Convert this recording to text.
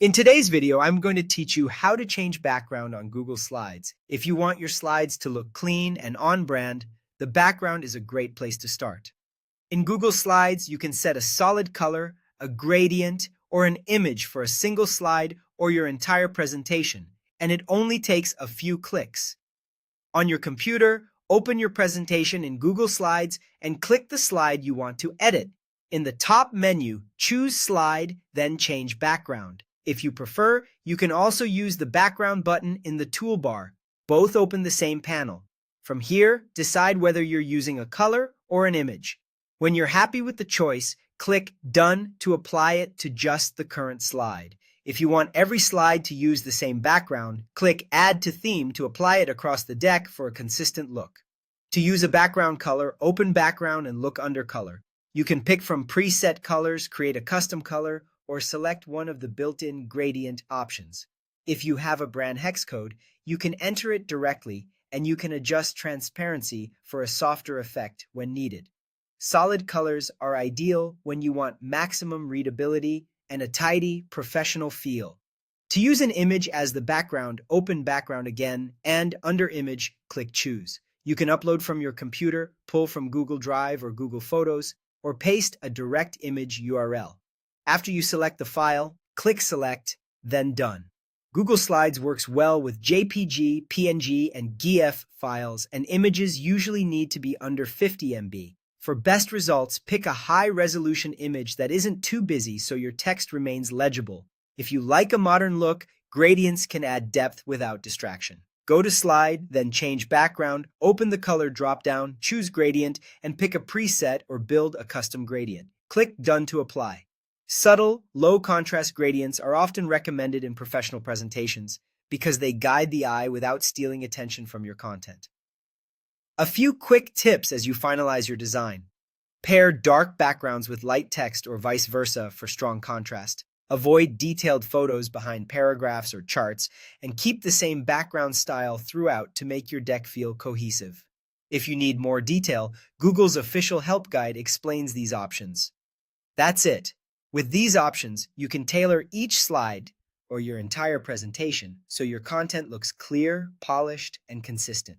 In today's video, I'm going to teach you how to change background on Google Slides. If you want your slides to look clean and on brand, the background is a great place to start. In Google Slides, you can set a solid color, a gradient, or an image for a single slide or your entire presentation, and it only takes a few clicks. On your computer, open your presentation in Google Slides and click the slide you want to edit. In the top menu, choose Slide, then Change Background. If you prefer, you can also use the background button in the toolbar. Both open the same panel. From here, decide whether you're using a color or an image. When you're happy with the choice, click Done to apply it to just the current slide. If you want every slide to use the same background, click Add to Theme to apply it across the deck for a consistent look. To use a background color, open Background and look under Color. You can pick from preset colors, create a custom color, or select one of the built-in gradient options. If you have a brand hex code, you can enter it directly and you can adjust transparency for a softer effect when needed. Solid colors are ideal when you want maximum readability and a tidy, professional feel. To use an image as the background, open Background again and under Image, click Choose. You can upload from your computer, pull from Google Drive or Google Photos, or paste a direct image URL. After you select the file, click Select, then Done. Google Slides works well with JPG, PNG, and GIF files, and images usually need to be under 50 MB. For best results, pick a high-resolution image that isn't too busy so your text remains legible. If you like a modern look, gradients can add depth without distraction. Go to Slide, then Change Background, open the Color drop-down, choose Gradient, and pick a preset or build a custom gradient. Click Done to apply. Subtle, low-contrast gradients are often recommended in professional presentations because they guide the eye without stealing attention from your content. A few quick tips as you finalize your design. Pair dark backgrounds with light text or vice versa for strong contrast. Avoid detailed photos behind paragraphs or charts, and keep the same background style throughout to make your deck feel cohesive. If you need more detail, Google's official help guide explains these options. That's it. With these options, you can tailor each slide or your entire presentation so your content looks clear, polished, and consistent.